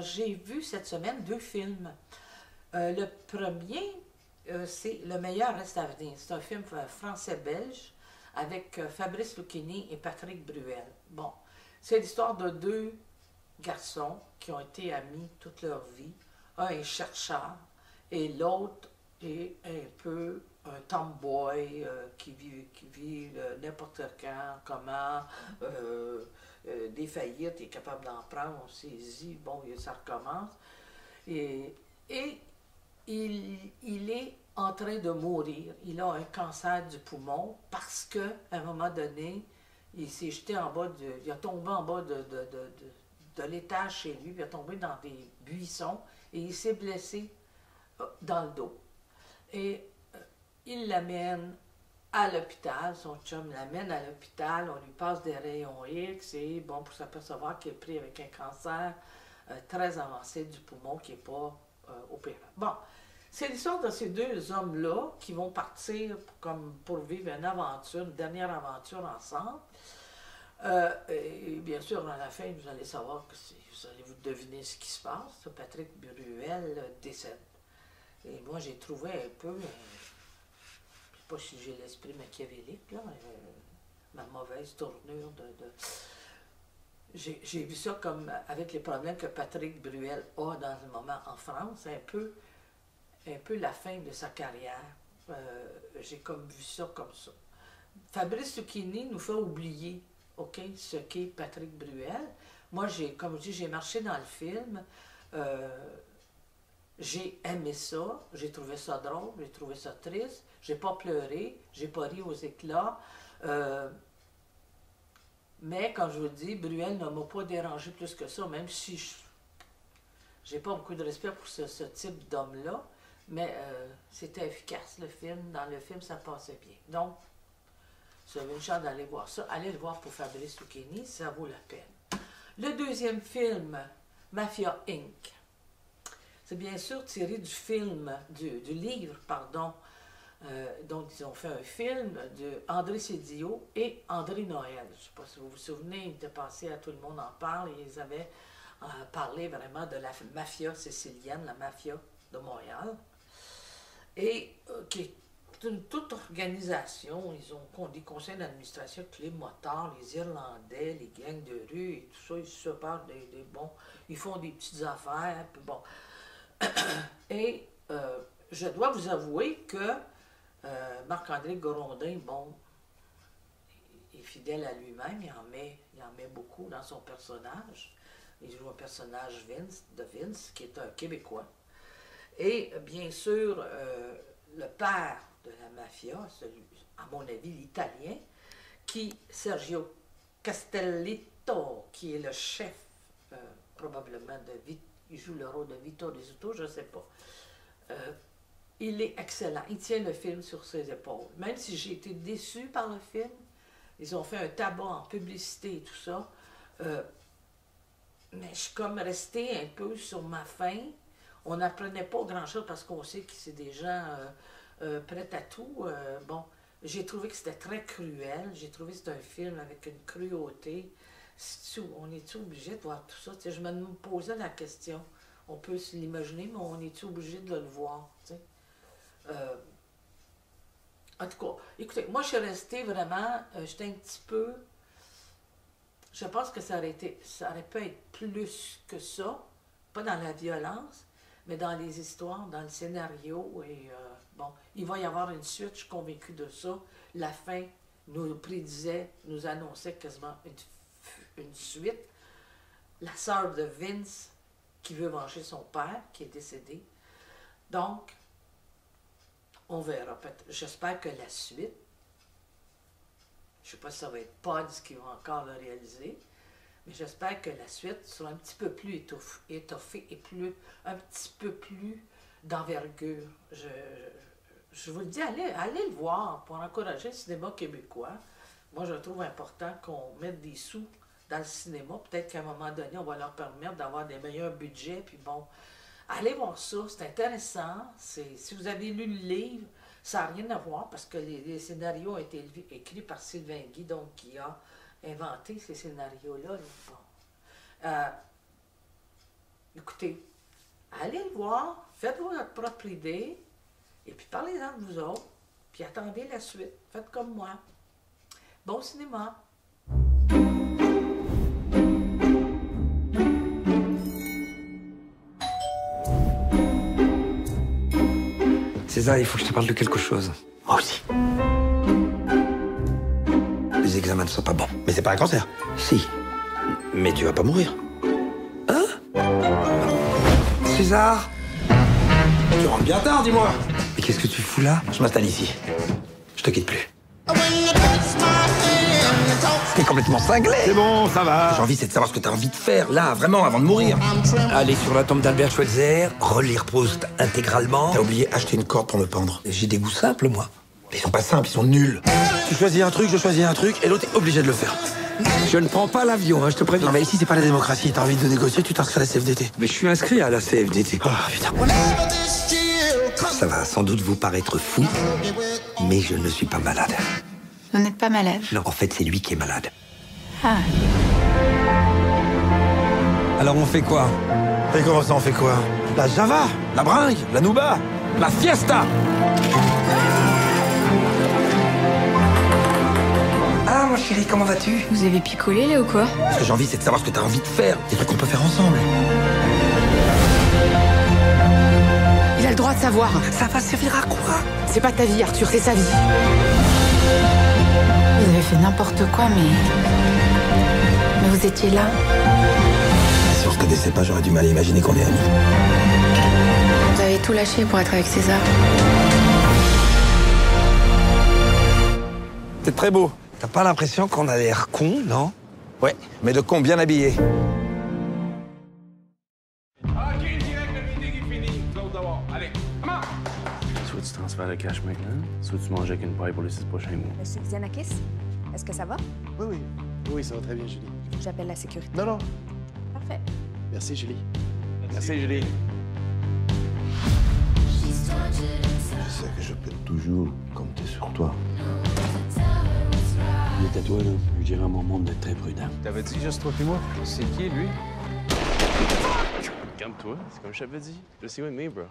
j'ai vu cette semaine 2 films. Le premier, c'est Le meilleur reste à venir. C'est un film français-belge avec Fabrice Lucchini et Patrick Bruel. Bon, c'est l'histoire de 2 garçons qui ont été amis toute leur vie. Un est chercheur et l'autre est un peu un tomboy qui vit n'importe quand, comment, des faillites, il est capable d'en prendre, on saisit, bon, ça recommence. Et il est en train de mourir. Il a un cancer du poumon parce qu'à un moment donné, il s'est jeté en bas, il a tombé en bas de l'étage chez lui, puis il a tombé dans des buissons et il s'est blessé dans le dos. Et il l'amène à l'hôpital, son chum l'amène à l'hôpital, on lui passe des rayons X et bon, pour s'apercevoir qu'il est pris avec un cancer très avancé du poumon qui n'est pas opérable. Bon, c'est l'histoire de ces 2 hommes-là qui vont partir comme pour vivre une aventure, une dernière aventure ensemble. Et bien sûr, à la fin, vous allez savoir que vous allez vous deviner ce qui se passe. Patrick Bruel décède. Et moi, j'ai trouvé un peu, je ne sais pas si j'ai l'esprit machiavélique, là, ma mauvaise tournure j'ai vu ça comme avec les problèmes que Patrick Bruel a dans le moment en France, un peu la fin de sa carrière. J'ai comme vu ça comme ça. Fabrice Lucchini nous fait oublier, OK, ce qu'est Patrick Bruel. Moi, comme je dis, j'ai marché dans le film. J'ai aimé ça, j'ai trouvé ça drôle, j'ai trouvé ça triste, j'ai pas pleuré, j'ai pas ri aux éclats. Mais, comme je vous dis, Bruel ne m'a pas dérangé plus que ça, même si j'ai pas beaucoup de respect pour ce type d'homme-là. Mais c'était efficace, le film. Dans le film, ça passait bien. Donc, si vous avez une chance d'aller voir ça, allez le voir pour Fabrice Lucchini, ça vaut la peine. Le deuxième film, Mafia Inc. C'est bien sûr tiré du film, du livre, pardon, dont ils ont fait un film de André Cédillo et André Noël. Je ne sais pas si vous vous souvenez, il était passé à Tout le monde en parle et ils avaient parlé vraiment de la mafia sicilienne, la mafia de Montréal. Et qui est une toute organisation, ils ont des conseils d'administration avec les motards, les Irlandais, les gangs de rue et tout ça, ils se séparent des bons, ils font des petites affaires, puis bon. Et je dois vous avouer que Marc-André Grondin, bon, est fidèle à lui-même, il en met beaucoup dans son personnage. Il joue un personnage de Vince, qui est un Québécois. Et bien sûr, le père de la mafia, celui, à mon avis, l'italien, Sergio Castellitto, qui est le chef, probablement, il joue le rôle de Vito Rizzuto, je ne sais pas. Il est excellent. Il tient le film sur ses épaules. Même si j'ai été déçue par le film, ils ont fait un tabac en publicité et tout ça, mais je suis comme restée un peu sur ma faim. On n'apprenait pas grand-chose parce qu'on sait que c'est des gens prêts à tout. Bon, j'ai trouvé que c'était très cruel. J'ai trouvé que c'était un film avec une cruauté. On est-tu obligé de voir tout ça? T'sais, je me posais la question. On peut se l'imaginer, mais on est-tu obligé de le voir? En tout cas, écoutez, moi je suis restée vraiment, j'étais un petit peu, je pense que ça aurait pu être plus que ça, pas dans la violence, mais dans les histoires, dans le scénario, et bon, il va y avoir une suite, je suis convaincue de ça. La fin nous prédisait, nous annonçait quasiment une suite. La sœur de Vince qui veut venger son père, qui est décédé. Donc, on verra. J'espère que la suite, je ne sais pas si ça va être Pods qui va encore le réaliser, mais j'espère que la suite sera un petit peu plus étoffée et un petit peu plus d'envergure. Je vous le dis, allez le voir pour encourager le cinéma québécois. Moi, je trouve important qu'on mette des sous dans le cinéma. Peut-être qu'à un moment donné, on va leur permettre d'avoir des meilleurs budgets. Puis bon, allez voir ça, c'est intéressant. Si vous avez lu le livre, ça n'a rien à voir parce que les scénarios ont été écrits par Sylvain Guy, donc qui a inventé ces scénarios-là. Bon. Écoutez, allez le voir, faites-vous votre propre idée, et puis parlez-en de vous autres, puis attendez la suite. Faites comme moi. Bon cinéma. César, il faut que je te parle de quelque chose. Moi aussi. Les examens ne sont pas bons. Mais c'est pas un cancer. Si. Mais tu vas pas mourir. César! Tu rentres bien tard, dis-moi. Mais qu'est-ce que tu fous là? Je m'installe ici. Je te quitte plus. T'es complètement cinglé! C'est bon, ça va. J'ai envie, c'est de savoir ce que t'as envie de faire, là, vraiment, avant de mourir. Aller sur la tombe d'Albert Schweitzer, relire Proust intégralement. T'as oublié acheter une corde pour me pendre. J'ai des goûts simples, moi. Mais ils sont pas simples, ils sont nuls. Tu choisis un truc, je choisis un truc, et l'autre est obligé de le faire. Je ne prends pas l'avion, hein, je te préviens. Non mais ici c'est pas la démocratie, t'as envie de négocier, tu t'inscris à la CFDT. Mais je suis inscrit à la CFDT. Oh putain. Ça va sans doute vous paraître fou, mais je ne suis pas malade. Vous n'êtes pas malade? Non, en fait, c'est lui qui est malade. Ah. Alors on fait quoi? Et comment ça on fait quoi? La Java, la bringue, la Nouba, la fiesta. Ah, mon chéri, comment vas-tu? Vous avez picolé là ou quoi? Ce que j'ai envie c'est de savoir ce que t'as envie de faire, des trucs qu'on peut faire ensemble. Il a le droit de savoir. Ça va servir à quoi? C'est pas ta vie, Arthur, c'est sa vie. Vous avez fait n'importe quoi, mais vous étiez là. Si on se connaissait pas, j'aurais du mal à imaginer qu'on est amis. Vous avez tout lâché pour être avec César. C'est très beau. T'as pas l'impression qu'on a l'air con, non? Ouais, mais de con bien habillé. OK, direct, le meeting est fini. Vous autres d'abord. Allez, comment? Soit tu transfères le cash maintenant, soit tu manges avec une paille pour les 6 prochains mois. Monsieur Xanakis, est-ce que ça va? Oui, oui. Oui, ça va très bien, Julie. J'appelle la sécurité. Non, non. Parfait. Merci, Julie. Merci, Julie. Je sais que je peux toujours compter sur toi. Il est à toi, là. Je dirais à mon monde d'être très prudent. T'avais dit juste toi et moi? C'est qui, lui? Calme-toi, c'est comme je t'avais dit. Just you and me, bro.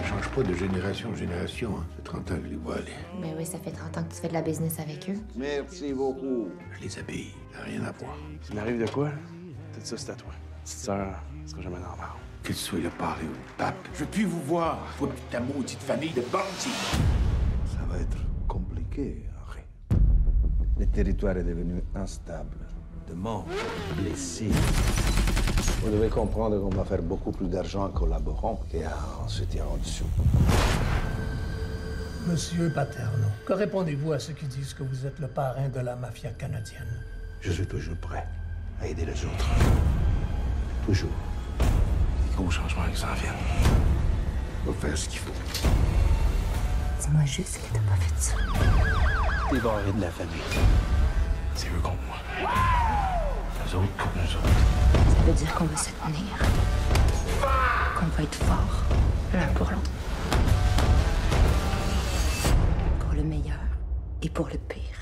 Je change pas de génération en génération. Hein. Ça fait 30 ans que je les vois aller. Mais oui, ça fait 30 ans que tu fais de la business avec eux. Merci beaucoup. Je les habille. Ça n'a rien à voir. S'il m'arrive de quoi, tout ça, c'est à toi. Petite sœur, ce sera jamais normal. Que tu sois le parrain ou le pape, je veux plus vous voir. Vous, ta maudite famille de bandits. Ça va être compliqué, Henri. Le territoire est devenu instable. De morts, blessés. Vous devez comprendre qu'on va faire beaucoup plus d'argent en collaborant qu'en se tirant dessous. Monsieur Paterno, que répondez-vous à ceux qui disent que vous êtes le parrain de la mafia canadienne? Je suis toujours prêt à aider les autres. Toujours. Gros changement qui s'en viennent. Faut faire ce qu'il faut. Dis-moi juste que t'as pas fait ça. T'es barré de la famille. C'est eux contre moi. Eux autres contre nous autres. Ça veut dire qu'on va se tenir. Qu'on va être fort, l'un pour l'autre. Pour le meilleur et pour le pire.